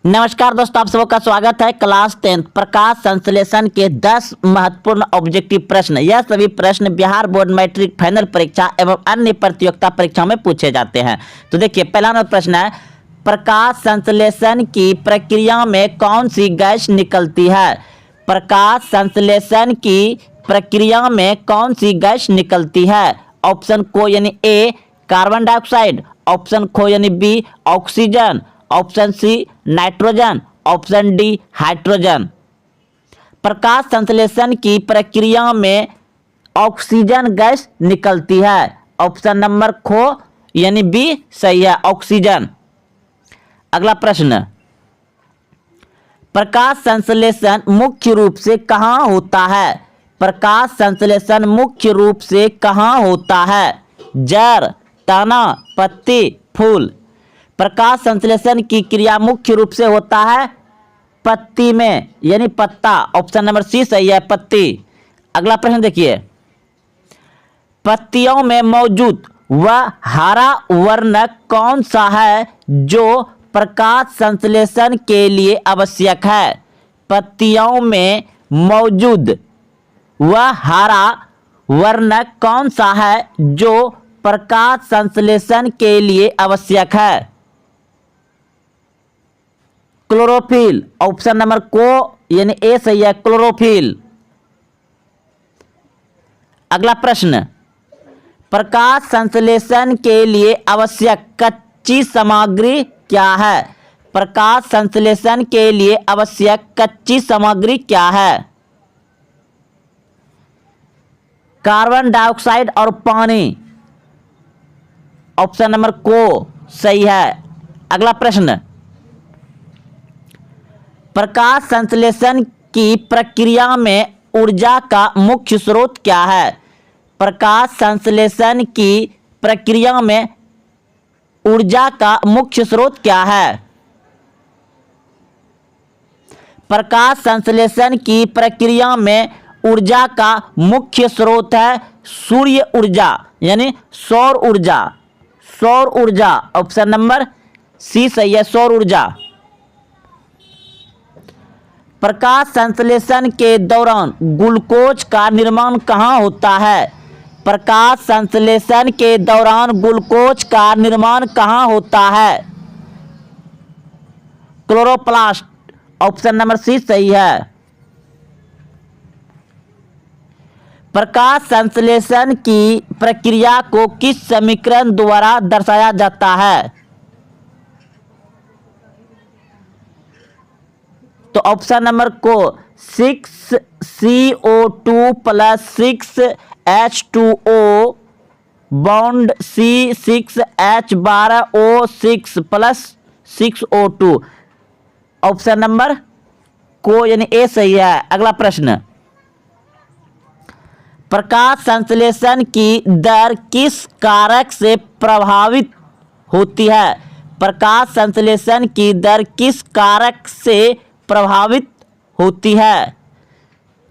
नमस्कार दोस्तों, आप सबका स्वागत है। क्लास 10 प्रकाश संश्लेषण के 10 महत्वपूर्ण ऑब्जेक्टिव प्रश्न। यह सभी प्रश्न बिहार बोर्ड मैट्रिक फाइनल परीक्षा एवं अन्य प्रतियोगिता परीक्षाओं में पूछे जाते हैं। तो देखिए, पहला नंबर प्रश्न है, प्रकाश संश्लेषण की प्रक्रिया में कौन सी गैस निकलती है? प्रकाश संश्लेषण की प्रक्रिया में कौन सी गैस निकलती है? ऑप्शन को यानी ए कार्बन डाइऑक्साइड, ऑप्शन को यानी B oxygen, option C nitrogen, option D hydrogen. प्रकाश संश्लेषण की प्रक्रिया में ऑक्सीजन गैस निकलती है। ऑप्शन नंबर खो यानी बी सही है, ऑक्सीजन। अगला प्रश्न, प्रकाश संश्लेषण मुख्य रूप से कहाँ होता है? प्रकाश संश्लेषण मुख्य रूप से कहाँ होता है? जड़, तना, पत्ती, फूल। प्रकाश संश्लेषण की क्रिया मुख्य रूप से होता है पत्ती में यानी पत्ता। ऑप्शन नंबर सी सही है, पत्ती। अगला प्रश्न देखिए, पत्तियों में मौजूद वह हरा वर्णक कौन सा है जो प्रकाश संश्लेषण के लिए आवश्यक है? पत्तियों में मौजूद वह हरा वर्णक कौन सा है जो प्रकाश संश्लेषण के लिए आवश्यक है? क्लोरोफिल। ऑप्शन नंबर को यानी ए सही है, क्लोरोफिल। अगला प्रश्न, प्रकाश संश्लेषण के लिए आवश्यक कच्ची सामग्री क्या है? प्रकाश संश्लेषण के लिए आवश्यक कच्ची सामग्री क्या है? कार्बन डाइऑक्साइड और पानी। ऑप्शन नंबर को सही है। अगला प्रश्न, प्रकाश संश्लेषण की प्रक्रिया में ऊर्जा का मुख्य स्रोत क्या है? प्रकाश संश्लेषण की प्रक्रिया में ऊर्जा का मुख्य स्रोत क्या है? प्रकाश संश्लेषण की प्रक्रिया में ऊर्जा का मुख्य स्रोत है सूर्य ऊर्जा यानी सौर ऊर्जा। सौर ऊर्जा। ऑप्शन नंबर सी सही है, सौर ऊर्जा। प्रकाश संश्लेषण के दौरान ग्लूकोज का निर्माण कहाँ होता है? प्रकाश संश्लेषण के दौरान ग्लूकोज का निर्माण कहाँ होता है? क्लोरोप्लास्ट। ऑप्शन नंबर सी सही है। प्रकाश संश्लेषण की प्रक्रिया को किस समीकरण द्वारा दर्शाया जाता है? तो ऑप्शन नंबर को 6CO2 plus 6H2O bond C6H12O6 plus 6O2। Option number को यानी ए सही है। अगला प्रश्न, प्रकाश संश्लेषण की दर किस कारक से प्रभावित होती है? प्रकाश संश्लेषण की दर किस कारक से प्रभावित होती है?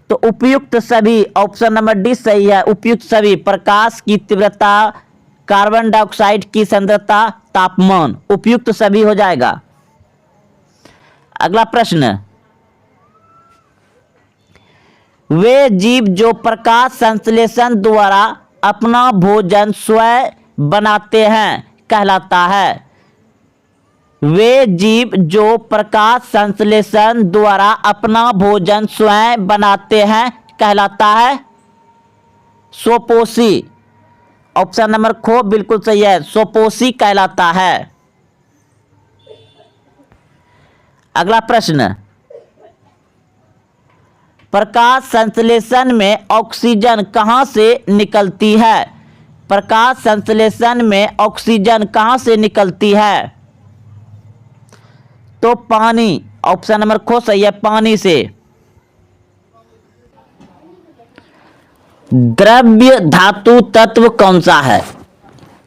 तो उपयुक्त सभी। ऑप्शन नंबर डी सही है, उपयुक्त सभी। प्रकाश की तीव्रता, कार्बन डाइऑक्साइड की सांद्रता, तापमान, उपयुक्त सभी हो जाएगा। अगला प्रश्न, वे जीव जो प्रकाश संश्लेषण द्वारा अपना भोजन स्वयं बनाते हैं कहलाता है? वे जीव जो प्रकाश संश्लेषण द्वारा अपना भोजन स्वयं बनाते हैं कहलाता है स्वपोषी। ऑप्शन नंबर खो बिल्कुल सही है, स्वपोषी कहलाता है। अगला प्रश्न, प्रकाश संश्लेषण में ऑक्सीजन कहाँ से निकलती है? प्रकाश संश्लेषण में ऑक्सीजन कहाँ से निकलती है? तो पानी। ऑप्शन नंबर खो सही है, पानी से। द्रव्य धातु तत्व कौन सा है?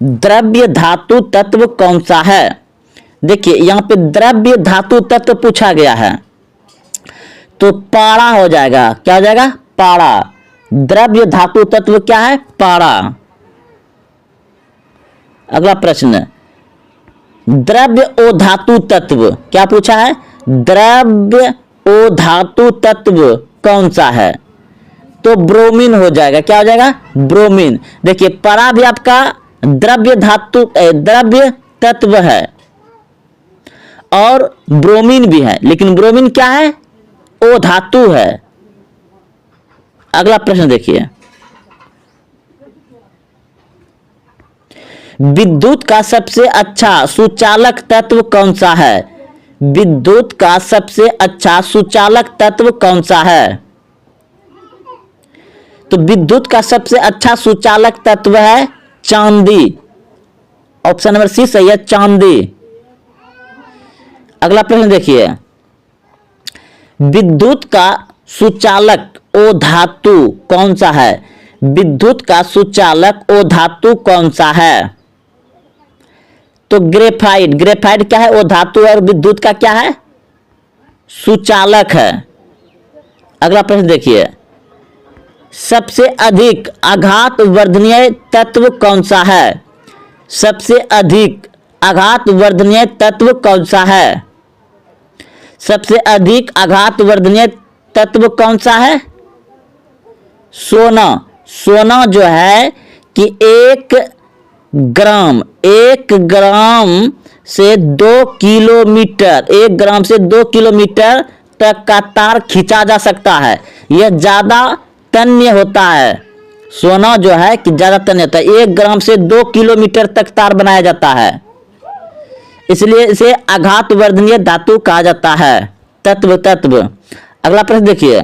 द्रव्य धातु तत्व कौन सा है? देखिए, यहां पे द्रव्य धातु तत्व पूछा गया है तो पारा हो जाएगा। क्या हो जाएगा? पारा। द्रव्य धातु तत्व क्या है? पारा। अगला प्रश्न, द्रव्य और धातु तत्व क्या पूछा है? द्रव्य ओ धातु तत्व कौन सा है? तो ब्रोमीन हो जाएगा। क्या हो जाएगा? ब्रोमीन। देखिए परा भी आपका द्रव्य तत्व है और ब्रोमीन भी है, लेकिन ब्रोमीन क्या है? ओ धातु है। अगला प्रश्न देखिए, विद्युत का सबसे अच्छा सुचालक तत्व कौन सा है? विद्युत का सबसे अच्छा सुचालक तत्व कौन सा है? तो विद्युत का सबसे अच्छा सुचालक तत्व है चांदी। ऑप्शन नंबर सी सही है, चांदी। अगला प्रश्न देखिए, विद्युत का सुचालक ओ धातु कौन सा है? विद्युत का सुचालक ओ धातु कौन सा है? तो ग्रेफाइट। ग्रेफाइट क्या है? ओ धातु है और विद्युत का क्या है? सुचालक है। अगला प्रश्न देखिए, सबसे अधिक आघात वर्धनीय तत्व कौन सा है? सबसे अधिक आघात वर्धनीय तत्व कौन सा है? सबसे अधिक आघात वर्धनीय तत्व कौन सा है? सोना। सोना जो है कि 1 ग्राम से 2 किलोमीटर 1 ग्राम से 2 किलोमीटर तक का तार खींचा जा सकता है। यह ज्यादा तन्य होता है। सोना जो है कि ज्यादा तन्य होता है। 1 ग्राम से 2 किलोमीटर तक तार बनाया जाता है, इसलिए इसे आघात वर्धनीय धातु कहा जाता है। तत्व। अगला प्रश्न देखिए,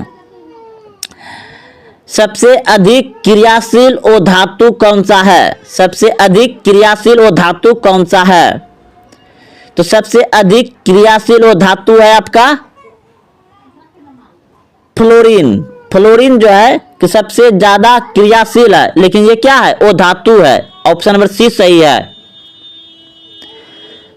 सबसे अधिक क्रियाशील ओ धातु कौन सा है? सबसे अधिक क्रियाशील ओ धातु कौन सा है? तो सबसे अधिक क्रियाशील ओ धातु है आपका फ्लोरीन। फ्लोरीन जो है कि सबसे ज्यादा क्रियाशील है, लेकिन ये क्या है? ओ धातु है। ऑप्शन नंबर सी सही है।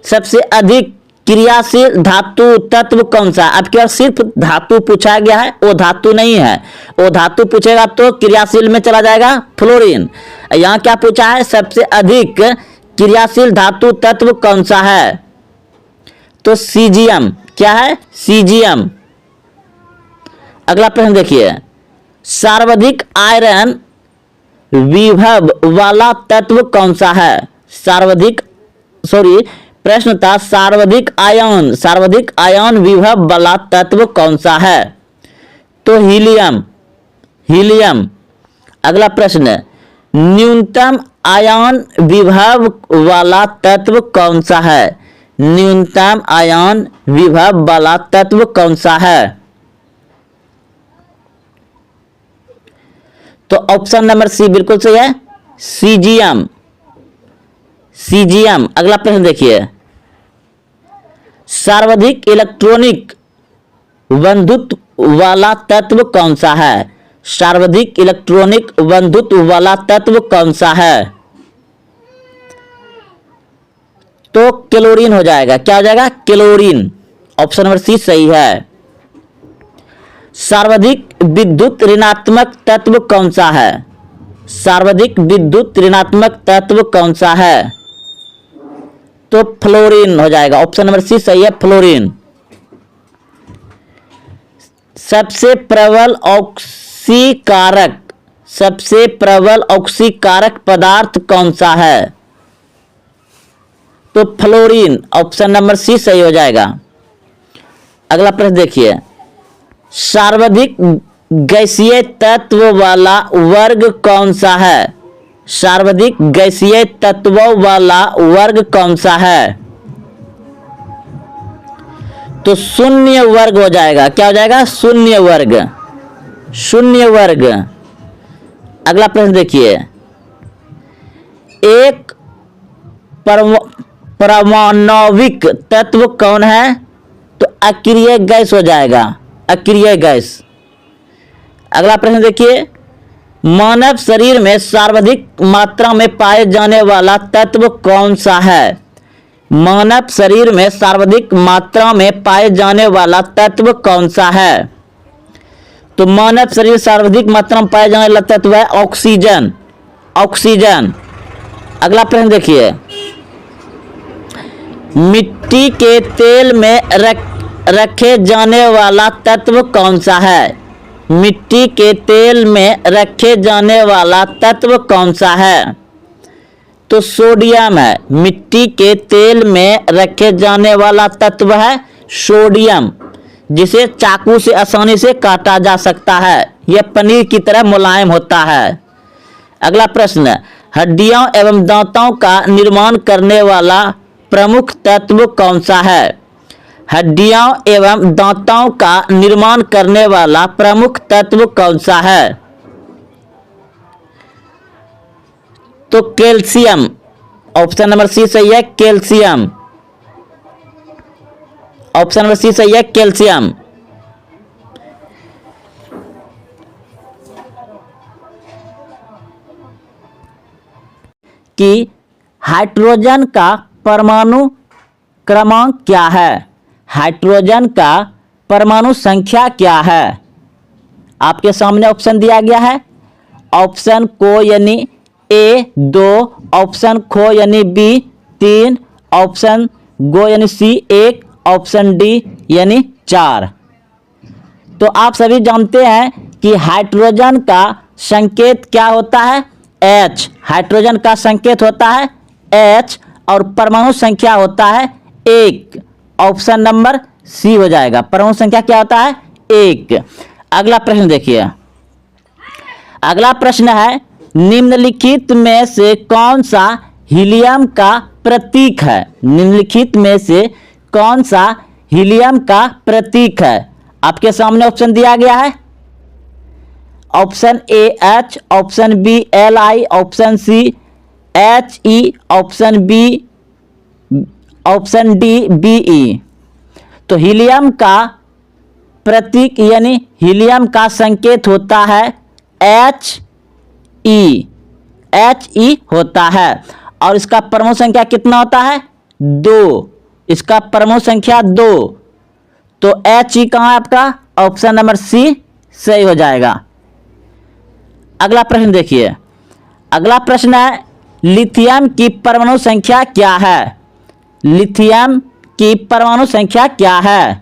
सबसे अधिक क्रियाशील धातु तत्व कौन सा? आपके पास सिर्फ धातु पूछा गया है, ओ धातु नहीं है। ओ धातु पूछेगा तो क्रियाशील में चला जाएगा फ्लोरीन। यहां क्या पूछा है? सबसे अधिक क्रियाशील धातु तत्व कौन सा है? तो सीजियम। क्या है? सीजियम। अगला प्रश्न देखिए, सर्वाधिक आयरन विभव वाला तत्व कौन सा है? प्रश्न था सर्वाधिक आयन विभव वाला तत्व कौन सा है? तो हीलियम। अगला प्रश्न, न्यूनतम आयन विभव वाला तत्व कौन सा है? न्यूनतम आयन विभव वाला तत्व कौन सा है? तो ऑप्शन नंबर सी बिल्कुल सही है, सीजियम। अगला प्रश्न देखिए, सर्वाधिक इलेक्ट्रॉनिक बंधुत्व वाला तत्व कौन सा है? सर्वाधिक इलेक्ट्रॉनिक बंधुत्व वाला तत्व कौन सा है? तो क्लोरीन हो जाएगा। क्या हो जाएगा? क्लोरीन। ऑप्शन नंबर सी सही है। सर्वाधिक विद्युत ऋणात्मक तत्व कौन सा है? सर्वाधिक विद्युत ऋणात्मक तत्व कौन सा है? तो फ्लोरीन हो जाएगा। ऑप्शन नंबर सी सही है, फ्लोरीन। सबसे प्रबल ऑक्सीकारक पदार्थ कौन सा है? तो फ्लोरीन। ऑप्शन नंबर सी सही हो जाएगा। अगला प्रश्न देखिए, सर्वाधिक गैसीय तत्व वाला वर्ग कौन सा है? सर्वाधिक गैसीय तत्वों वाला वर्ग कौन सा है? तो शून्य वर्ग हो जाएगा। क्या हो जाएगा? शून्य वर्ग। अगला प्रश्न देखिए, एक परमाणविक तत्व कौन है? तो अक्रिय गैस हो जाएगा, अक्रिय गैस। अगला प्रश्न देखिए, मानव शरीर में सर्वाधिक मात्रा में पाए जाने वाला तत्व कौन सा है? मानव शरीर में सर्वाधिक मात्रा में पाए जाने वाला तत्व कौन सा है? तो मानव शरीर सर्वाधिक मात्रा में पाए जाने वाला तत्व है ऑक्सीजन। अगला प्रश्न देखिए, मिट्टी के तेल में रखे जाने वाला तत्व कौन सा है? मिट्टी के तेल में रखे जाने वाला तत्व कौन सा है? तो सोडियम है। मिट्टी के तेल में रखे जाने वाला तत्व है सोडियम, जिसे चाकू से आसानी से काटा जा सकता है। यह पनीर की तरह मुलायम होता है। अगला प्रश्न, हड्डियों एवं दांतों का निर्माण करने वाला प्रमुख तत्व कौन सा है? हड्डियों एवं दांतों का निर्माण करने वाला प्रमुख तत्व कौन सा है? तो कैल्शियम। ऑप्शन नंबर सी सही है, कैल्शियम। ऑप्शन नंबर सी सही है, कैल्शियम। कि हाइड्रोजन का परमाणु क्रमांक क्या है? हाइड्रोजन का परमाणु संख्या क्या है? आपके सामने ऑप्शन दिया गया है। ऑप्शन को यानी ए 2, ऑप्शन खो यानी बी 3, ऑप्शन गो यानी सी 1, ऑप्शन डी यानी 4। तो आप सभी जानते हैं कि हाइड्रोजन का संकेत क्या होता है? H। हाइड्रोजन का संकेत होता है H और परमाणु संख्या होता है 1। ऑप्शन नंबर सी हो जाएगा। परमाणु संख्या क्या होता है? 1। अगला प्रश्न देखिए। अगला प्रश्न है, निम्नलिखित में से कौन सा हीलियम का प्रतीक है? निम्नलिखित में से कौन सा हीलियम का प्रतीक है? आपके सामने ऑप्शन दिया गया है। Option A H, option B Li, option C He, option B, option D Be। तो हीलियम का प्रतीक यानी हीलियम का संकेत होता है He। He होता है और इसका परमाणु संख्या कितना होता है? 2। इसका परमाणु संख्या 2। तो He कहाँ है आपका? ऑप्शन नंबर सी सही हो जाएगा। अगला प्रश्न देखिए। अगला प्रश्न है, लिथियम की परमाणु संख्या क्या है? लिथियम की परमाणु संख्या क्या है?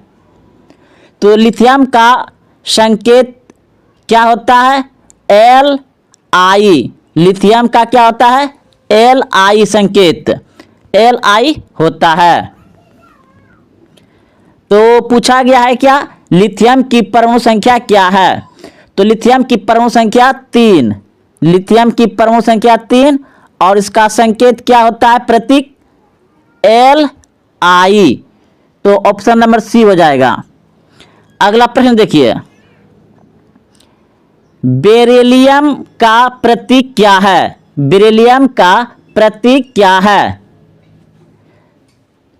तो लिथियम का संकेत क्या होता है? Li। लिथियम का क्या होता है? Li संकेत, Li होता है। तो पूछा गया है क्या, लिथियम की परमाणु संख्या क्या है? तो लिथियम की परमाणु संख्या 3। लिथियम की परमाणु संख्या 3 और इसका संकेत क्या होता है? प्रतीक Li। तो ऑप्शन नंबर सी हो जाएगा। अगला प्रश्न देखिए। बेरिलियम का प्रतीक क्या है? बेरिलियम का प्रतीक क्या है?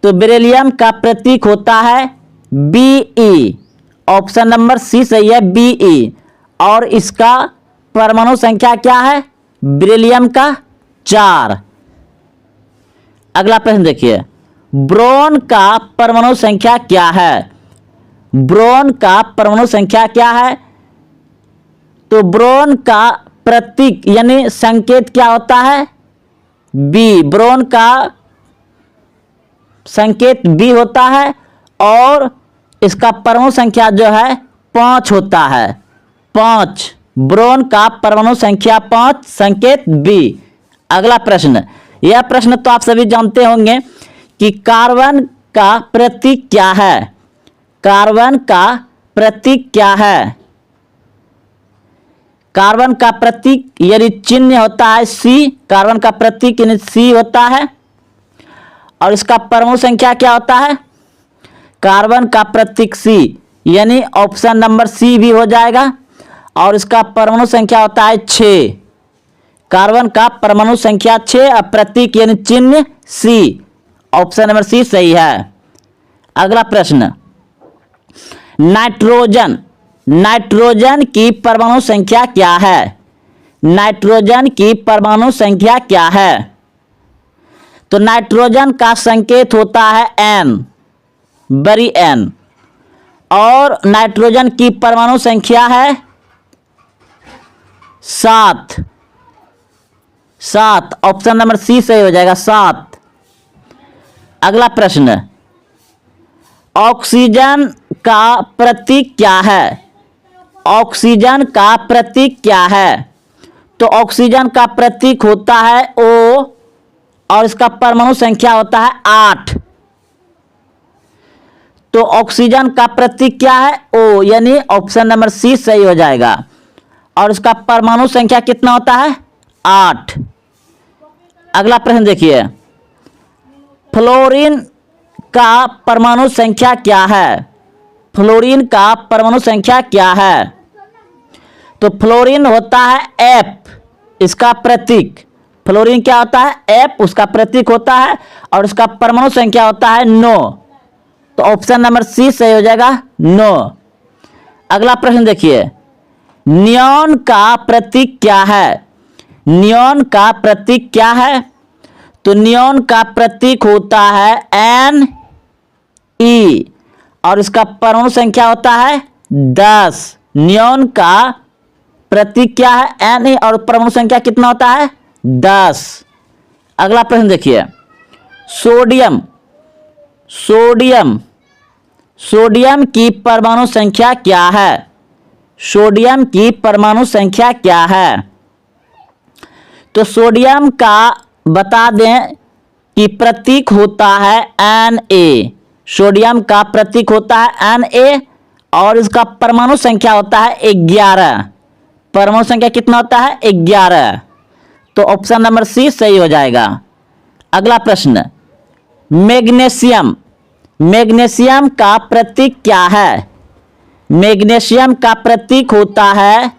तो बेरिलियम का प्रतीक होता है Be। ऑप्शन नंबर सी सही है, Be। और इसका परमाणु संख्या क्या है? बेरिलियम का 4। अगला प्रश्न देखिए। ब्रोन का परमाणु संख्या क्या है? ब्रोन का परमाणु संख्या क्या है? तो ब्रोन का प्रतीक यानी संकेत क्या होता है? B। ब्रोन का संकेत B होता है और इसका परमाणु संख्या जो है 5 होता है। 5। ब्रोन का परमाणु संख्या 5, संकेत B। अगला प्रश्न, यह प्रश्न तो आप सभी जानते होंगे कि कार्बन का प्रतीक क्या है? कार्बन का प्रतीक क्या है? कार्बन का प्रतीक यानी चिन्ह होता है C। कार्बन का प्रतीक यानी C होता है और इसका परमाणु संख्या क्या होता है? कार्बन का प्रतीक C यानी ऑप्शन नंबर सी भी हो जाएगा और इसका परमाणु संख्या होता है 6। कार्बन का परमाणु संख्या 6 और प्रतीक यानी चिन्ह C। ऑप्शन नंबर सी सही है। अगला प्रश्न, नाइट्रोजन। नाइट्रोजन की परमाणु संख्या क्या है? नाइट्रोजन की परमाणु संख्या क्या है? तो नाइट्रोजन का संकेत होता है N, बड़ी N। और नाइट्रोजन की परमाणु संख्या है 7। ऑप्शन नंबर सी सही हो जाएगा, 7। अगला प्रश्न, ऑक्सीजन का प्रतीक क्या है? ऑक्सीजन का प्रतीक क्या है? तो ऑक्सीजन का प्रतीक होता है O और इसका परमाणु संख्या होता है 8। तो ऑक्सीजन का प्रतीक क्या है? O, यानी ऑप्शन नंबर सी सही हो जाएगा। और इसका परमाणु संख्या कितना होता है? 8। अगला प्रश्न देखिए, फ्लोरीन का परमाणु संख्या क्या है? फ्लोरीन का परमाणु संख्या क्या है? तो फ्लोरीन होता है F, इसका प्रतीक। फ्लोरीन क्या होता है? F, उसका प्रतीक होता है और उसका परमाणु संख्या होता है 9। तो ऑप्शन नंबर सी सही हो जाएगा, 9। अगला प्रश्न देखिए, नियॉन का प्रतीक क्या है? नियॉन का प्रतीक क्या है? तो नियॉन का प्रतीक होता है Ne और इसका परमाणु संख्या होता है 10। नियॉन का प्रतीक क्या है? Ne और परमाणु संख्या कितना होता है? 10। अगला प्रश्न देखिए, सोडियम सोडियम सोडियम की परमाणु संख्या क्या है? सोडियम की परमाणु संख्या क्या है? तो सोडियम का बता दें कि प्रतीक होता है Na। सोडियम का प्रतीक होता है Na और इसका परमाणु संख्या होता है 11। परमाणु संख्या कितना होता है? 11। तो ऑप्शन नंबर सी सही हो जाएगा। अगला प्रश्न, मैग्नीशियम मैग्नीशियम का प्रतीक क्या है? मैग्नीशियम का प्रतीक होता है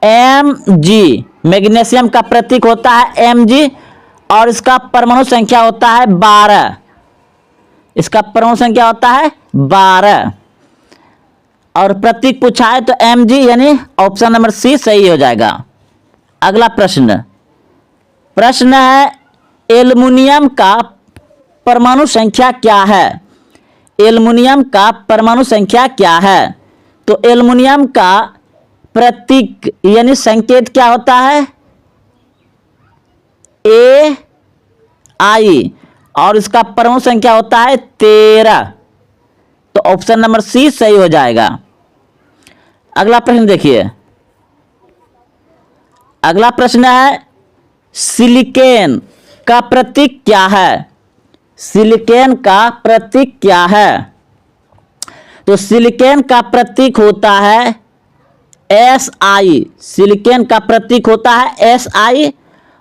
Mg। मैग्नीशियम का प्रतीक होता है Mg और इसका परमाणु संख्या होता है 12। इसका परमाणु संख्या होता है 12 और प्रतीक पूछा है तो Mg, यानी ऑप्शन नंबर सी सही हो जाएगा। अगला प्रश्न है, एल्युमिनियम का परमाणु संख्या क्या है? एल्युमिनियम का परमाणु संख्या क्या है? तो एल्युमिनियम का प्रतीक यानी संकेत क्या होता है? Ai और इसका परमाणु संख्या होता है 13। तो ऑप्शन नंबर सी सही हो जाएगा। अगला प्रश्न देखिए, अगला प्रश्न है, सिलिकॉन का प्रतीक क्या है? सिलिकॉन का प्रतीक क्या है? तो सिलिकॉन का प्रतीक होता है Si। सिलिकॉन का प्रतीक होता है Si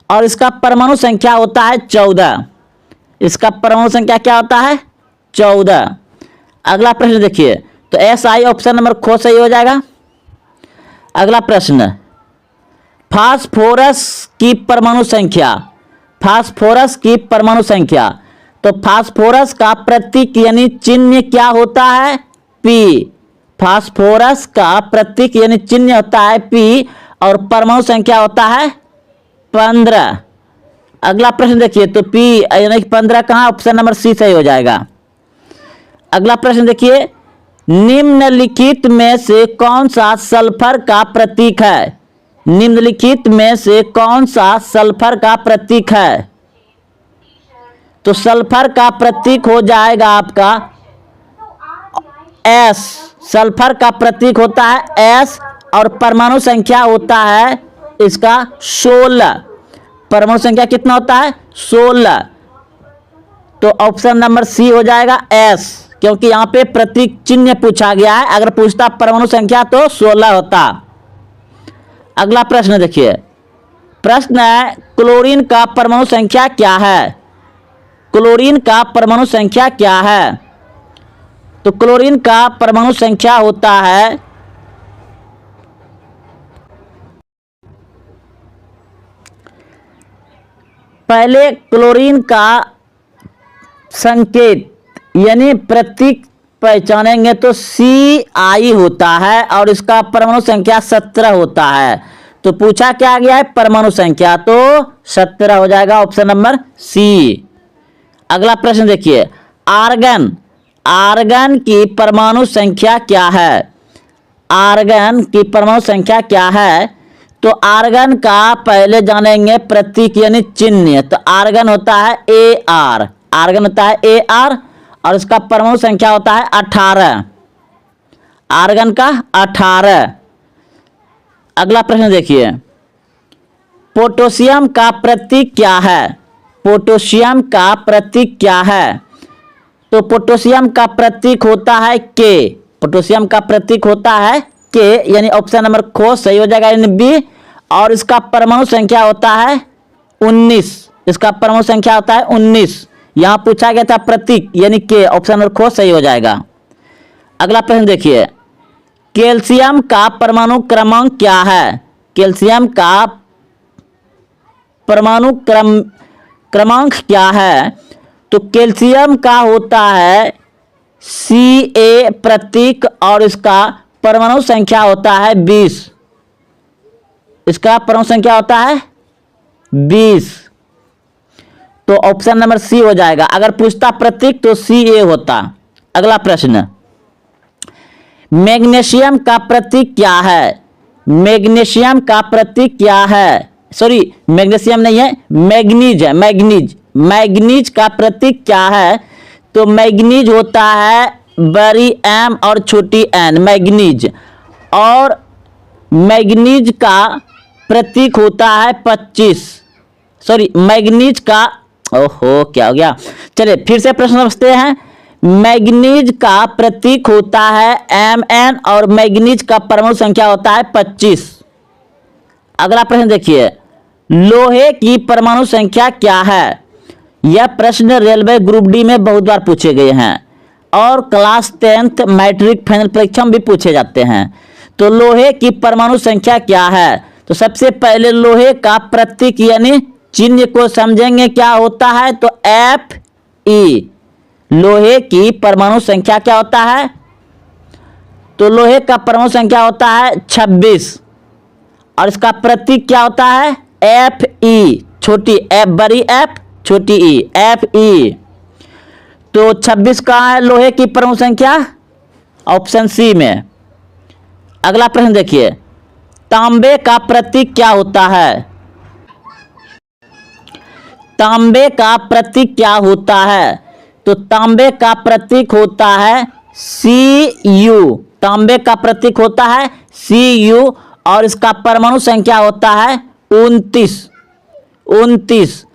और इसका परमाणु संख्या होता है 14। इसका परमाणु संख्या क्या होता है? 14। अगला प्रश्न देखिए, तो Si ऑप्शन नंबर ख सही हो जाएगा। अगला प्रश्न, फास्फोरस की परमाणु संख्या। फास्फोरस की परमाणु संख्या, तो फास्फोरस का प्रतीक यानी चिन्ह क्या होता है? P। फास्फोरस का प्रतीक यानी चिन्ह होता है P और परमाणु संख्या होता है 15। अगला प्रश्न देखिए, तो P यानी 15 कहाँ? ऑप्शन नंबर सी सही हो जाएगा। अगला प्रश्न देखिए, निम्नलिखित में से कौन सा सल्फर का प्रतीक है? निम्नलिखित में से कौन सा सल्फर का प्रतीक है? तो सल्फर का प्रतीक हो जाएगा आपका S। सल्फर का प्रतीक होता है S और परमाणु संख्या होता है इसका 16। परमाणु संख्या कितना होता है? 16। तो ऑप्शन नंबर सी हो जाएगा S, क्योंकि यहाँ पे प्रतीक चिन्ह पूछा गया है। अगर पूछता परमाणु संख्या तो 16 होता। अगला प्रश्न देखिए, प्रश्न है, क्लोरीन का परमाणु संख्या क्या है? क्लोरीन का परमाणु संख्या क्या है? तो क्लोरीन का परमाणु संख्या होता है पहले क्लोरीन का संकेत यानी प्रतीक पहचानेंगे तो Ci होता है और इसका परमाणु संख्या 17 होता है। तो पूछा क्या गया है? परमाणु संख्या, तो 17 हो जाएगा ऑप्शन नंबर सी। अगला प्रश्न देखिए, आर्गन आर्गन की परमाणु संख्या क्या है? आर्गन की परमाणु संख्या क्या है? तो आर्गन का पहले जानेंगे प्रतीक यानी चिन्ह। तो आर्गन होता है Ar। आर्गन होता है Ar और इसका परमाणु संख्या होता है 18। आर्गन का 18। अगला प्रश्न देखिए, पोटेशियम का प्रतीक क्या है? पोटेशियम का प्रतीक क्या है? तो पोटेशियम का प्रतीक होता है के। पोटेशियम का प्रतीक होता है के, यानी ऑप्शन नंबर ख सही हो जाएगा, यानी बी। और इसका परमाणु संख्या होता है 19। इसका परमाणु संख्या होता है 19। यहां पूछा गया था प्रतीक यानी के, ऑप्शन नंबर ख सही हो जाएगा। अगला प्रश्न देखिए, कैल्शियम का परमाणु क्रमांक क्या है? कैल्शियम का परमाणु क्रमांक क्या है? तो कैल्शियम का होता है Ca प्रतीक और इसका परमाणु संख्या होता है 20। इसका परमाणु संख्या होता है 20। तो ऑप्शन नंबर सी हो जाएगा। अगर पूछता प्रतीक तो Ca होता। अगला प्रश्न, मैग्नीशियम का प्रतीक क्या है? मैग्नीशियम का प्रतीक क्या है? सॉरी, मैग्नीशियम नहीं है, मैग्नीज है, मैग्नीज। मैग्नीज का प्रतीक क्या है? तो मैग्नीज होता है बड़ी एम और छोटी एन, मैग्नीज। और मैग्नीज का प्रतीक होता है 25। सॉरी, मैग्नीज का, ओहो क्या हो गया, चलिए फिर से प्रश्न समझते हैं। मैग्नीज का प्रतीक होता है Mn और मैग्नीज का परमाणु संख्या होता है 25। अगला प्रश्न देखिए, लोहे की परमाणु संख्या क्या है? यह प्रश्न रेलवे ग्रुप डी में बहुत बार पूछे गए हैं और क्लास 10th मैट्रिक फाइनल परीक्षा में भी पूछे जाते हैं। तो लोहे की परमाणु संख्या क्या है? तो सबसे पहले लोहे का प्रतीक यानी चिन्ह को समझेंगे क्या होता है। तो Fe। लोहे की परमाणु संख्या क्या होता है? तो लोहे का परमाणु संख्या होता है 26 और इसका प्रतीक क्या होता है? Fe। छोटी एफ बड़ी एफ छोटी ई, Fe। तो 26 कहाँ है लोहे की परमाणु संख्या? ऑप्शन सी में। अगला प्रश्न देखिए, तांबे का प्रतीक क्या होता है? तांबे का प्रतीक क्या होता है? तो तांबे का प्रतीक होता है Cu। तांबे का प्रतीक होता है Cu और इसका परमाणु संख्या होता है 29।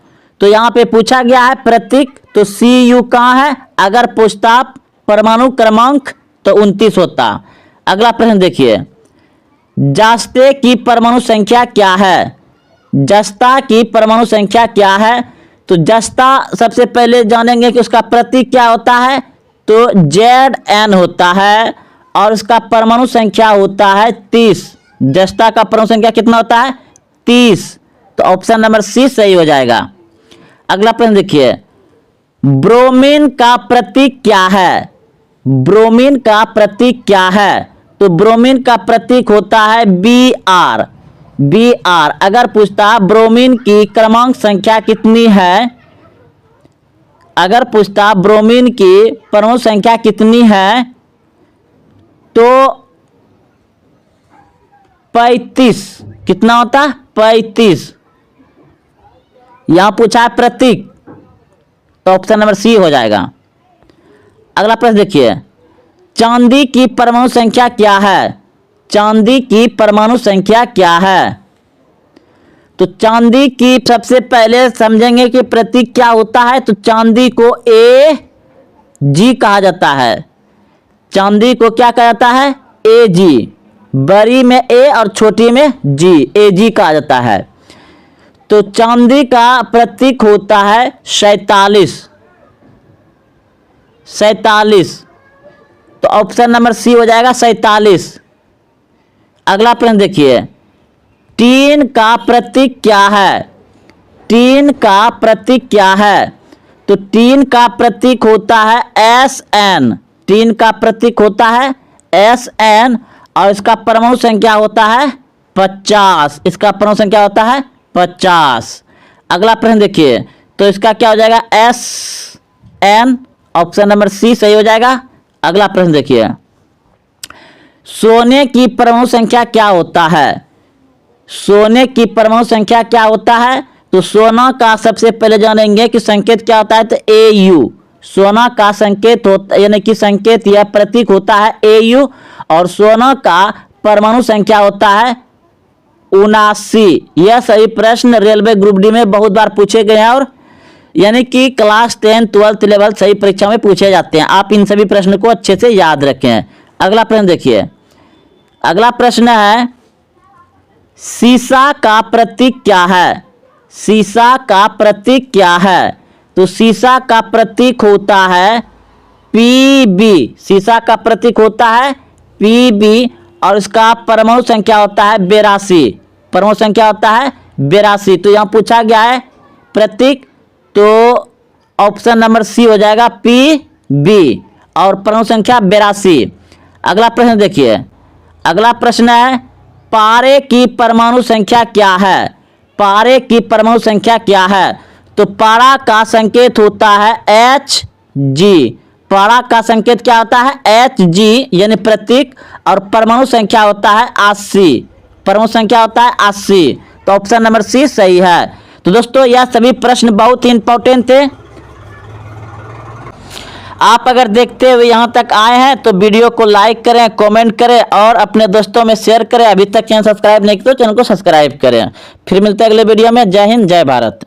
तो यहां पे पूछा गया है प्रतीक, तो Cu कहां है? अगर पूछता परमाणु क्रमांक तो 29 होता। अगला प्रश्न देखिए, जस्ता की परमाणु संख्या क्या है? जस्ता की परमाणु संख्या क्या है? तो जस्ता सबसे पहले जानेंगे कि उसका प्रतीक क्या होता है। तो Zn होता है और उसका परमाणु संख्या होता है 30। जस्ता का परमाणु संख्या कितना होता है? 30। तो ऑप्शन नंबर सी सही हो जाएगा। अगला प्रश्न देखिए, ब्रोमीन का प्रतीक क्या है? ब्रोमीन का प्रतीक क्या है? तो ब्रोमीन का प्रतीक होता है Br। अगर पूछता ब्रोमीन की क्रमांक संख्या कितनी है, अगर पूछता ब्रोमीन की परमाणु संख्या कितनी है, तो 35। कितना होता है? 35। यहां पूछा है प्रतीक, तो ऑप्शन नंबर सी हो जाएगा। अगला प्रश्न देखिए, चांदी की परमाणु संख्या क्या है? चांदी की परमाणु संख्या क्या है? तो चांदी की सबसे पहले समझेंगे कि प्रतीक क्या होता है। तो चांदी को Ag कहा जाता है। चांदी को क्या कहा जाता है? Ag। बड़ी में A और छोटी में G, Ag कहा जाता है। तो चांदी का प्रतीक होता है 47। तो ऑप्शन नंबर सी हो जाएगा 47। अगला प्रश्न देखिए, टीन का प्रतीक क्या है? टीन का प्रतीक क्या है? तो टीन का प्रतीक होता है Sn। टीन का प्रतीक होता है Sn और इसका परमाणु संख्या होता है 50। इसका परमाणु संख्या होता है 50। अगला प्रश्न देखिए, तो इसका क्या हो जाएगा? Sn। ऑप्शन नंबर सी सही हो जाएगा। अगला प्रश्न देखिए, सोने की परमाणु संख्या क्या होता है? सोने की परमाणु संख्या क्या होता है? तो सोना का सबसे पहले जानेंगे कि संकेत क्या होता है। तो Au। सोना का संकेत होता यानी कि संकेत या प्रतीक होता है AU और सोना का परमाणु संख्या होता है 79। यह सभी प्रश्न रेलवे ग्रुप डी में बहुत बार पूछे गए हैं और यानी कि क्लास 10 12 लेवल सही परीक्षा में पूछे जाते हैं। आप इन सभी प्रश्न को अच्छे से याद रखें। अगला प्रश्न देखिए, अगला प्रश्न है सीसा का प्रतीक क्या है? सीसा का प्रतीक क्या है? तो सीसा का प्रतीक होता है PB। सीसा का प्रतीक होता है PB और इसका परमाणु संख्या होता है 82। परमाणु संख्या होता है 82। तो यहाँ पूछा गया है प्रतीक, तो ऑप्शन नंबर सी हो जाएगा PB और परमाणु संख्या 82। अगला प्रश्न देखिए, अगला प्रश्न है पारे की परमाणु संख्या क्या है? पारे की परमाणु संख्या क्या है? तो पारा का संकेत होता है Hg। पारा का संकेत क्या होता है? Hg यानी प्रतीक और परमाणु संख्या होता है 80। परमाणु संख्या होता है 80। तो ऑप्शन नंबर सी सही है। तो दोस्तों यह सभी प्रश्न बहुत ही इंपॉर्टेंट थे। आप अगर देखते हुए यहाँ तक आए हैं तो वीडियो को लाइक करें, कमेंट करें और अपने दोस्तों में शेयर करें। अभी तक चैनल सब्सक्राइब नहीं किया तो चैनल को सब्सक्राइब करें। फिर मिलते हैं अगले वीडियो में। जय हिंद, जय भारत।